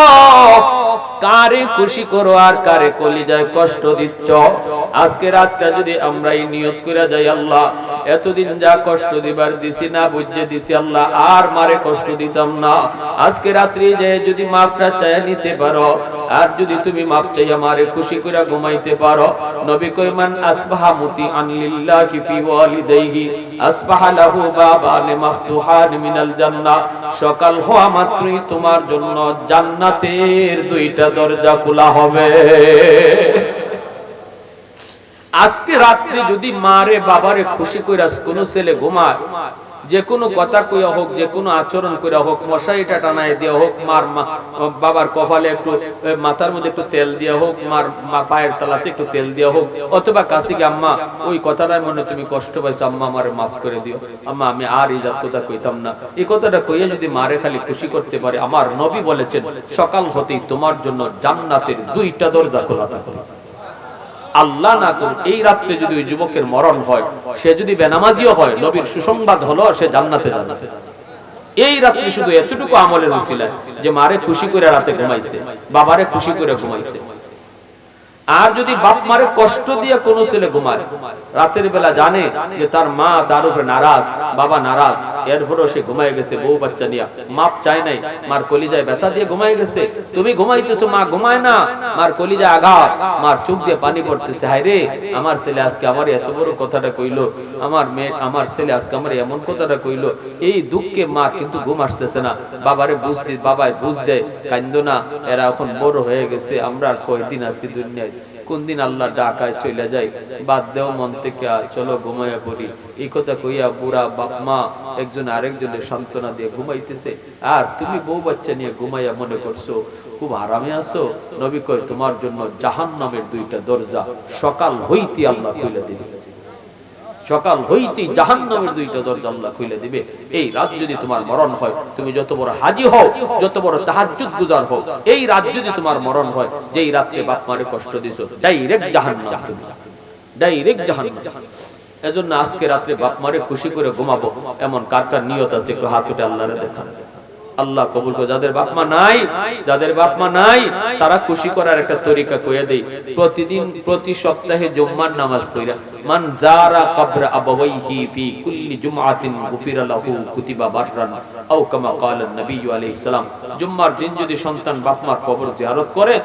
আর কারে কলিজায় কষ্ট দিচ্ছ। আজকে রাতটা যদি আমরা এই নিয়ত করে যাই, আল্লাহ এতদিন যা কষ্ট দিবার দিছি না বুঝে দিছি, আল্লাহ আর মারে কষ্ট দিতাম না। আজকে রাত্রি যে যদি মাফটা চাই নিতে পারো, আর যদি তুমি মাফ চাই আমারে খুশি করে ঘুমাইতে পারো। নবী কয় মান আসবাহা মুতিআন লিল্লাহি ফি ওয়ালিদাইহি আসবাহা লাহু বাবান মাফতুহান মিনাল জান্নাহ। সকাল হওয়া মাত্রই তোমার জন্য জান্নাতের দুইটা দরজা খোলা হবে। আজকে রাত্রে যদি মারে বাবারে খুশি কইরা কোন ছেলে ঘুমায়, যে কোনো কথা কইয়া হোক, যে কোনো আচরণ করে হোক, মশারিটা টানায় দেওয়া হোক, মার বাবার কপালে একটু, মাথার মধ্যে একটু তেল দেওয়া হোক, মার পায়ের তলাতে একটু তেল দেওয়া হোক, অথবা কাছে গিয়ে আম্মা ওই কথাটার মনে তুমি কষ্ট পাইছো, আম্মা আমার মাফ করে দিও, আম্মা আমি আর এই জাত কথা কইতাম না, এই কথাটা কইয়া যদি মারে খালি খুশি করতে পারে, আমার নবী বলেছেন সকাল হতেই তোমার জন্য জান্নাতের 2টা দরজা খোলা থাকবে। আল্লাহ না করুন এই রাত্রে যদি ওই যুবকের মরণ হয়, সে যদি বেনামাজিও হয়, নবীর সুসংবাদ হলো সে জান্নাতে যাবে। এই রাত্রে শুধু এতটুকু আমলের উসিলায় যে মারে খুশি করে রাতে ঘুমাইছে, বাবারে খুশি করে ঘুমাইছে। আর যদি বাপ মারে কষ্ট দিয়ে কোন ছেলে ঘুমায়, রাতের বেলা জানে যে তার মা তার উপরে নারাজ, বাবা নারাজ, এরপরও সে ঘুমায় গেছে বউ বাচ্চা নিয়ে, মাপ চায় নাই, মার কলিজায় ব্যথা দিয়ে ঘুমায় গেছে, তুমি ঘুমাইতেছো, মা ঘুমায় না, মার কলিজায় আঘাত, মার চোখ দিয়ে পানি পড়তেছে, হায় রে আমার ছেলে আজকে আমার এত বড় কথাটা কইলো, আমার মেয়ে আমার ছেলে আজকে আমার এমন কথাটা কইলো, এই দুঃখে মার কিন্তু ঘুম আসতেছে না। বাবারে বুঝ দি, বাবাই বুঝ দেয়, কান্দো না, এরা এখন বড় হয়ে গেছে, আমরা আর কয়দিন আছি দুনিয়ায়, কোন দিন আল্লাহ ডাকায় চলে যায়, বাদ দেও মন থেকে, চলো ঘুমাইয়া পড়ি, এই কথা কইয়া বুড়া বাপ মা একজন আরেকজনের সান্ত্বনা দিয়ে ঘুমাইতেছে, আর তুমি বউ বাচ্চা নিয়ে ঘুমাইয়া মনে করছো খুব আরামে আছো। নবী কয় তোমার জন্য জাহান্নামের 2টা দরজা সকাল হইতে আল্লাহ খুলে দিবে, সকাল হইতে জাহান্নামের 2টা দরজা আল্লাহ খুলে দিবে। এই রাত যদি তোমার মরণ হয়, তুমি যত বড় হাজী হও, যত বড় তাহাজ্জুদ গুজার হও, এই রাত যদি তোমার মরণ হয়, যেই রাতে বাপ মারে কষ্ট দিছো, ডাইরেক্ট জাহান্নাম, তুমি ডাইরেক্ট জাহান্নাম। এজন্য আজকে রাতে বাপ মারে খুশি করে ঘুমাবো, এমন কার কার নিয়ত আছে একটু হাত উঠে আল্লাহরে দেখান। আল্লাহ কবুল করে। যাদের বাপ মা নাই, যাদের বাপ মা নাই, তারা খুশি করার একটা তরিকা কইয়া দেই। প্রতিদিন প্রতি সপ্তাহে জুম্মার নামাজ পড়া, মান যারা কবর আবাওয়াইহি ফি কুল্লি জুমআতিন গুফিরা লাহু কুতিবা বাররান আও কামা ক্বালা নবী আলাইহিস সালাম। জুম্মার দিন যদি সন্তান বাপ মার কবর জিয়ারত করে,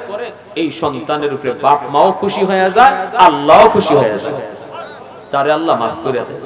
এই সন্তানের উপরে বাপ মাও খুশি হয়ে যায়, আল্লাহও খুশি হয়ে যায়, তারে আল্লাহ মাফ করে দেয়।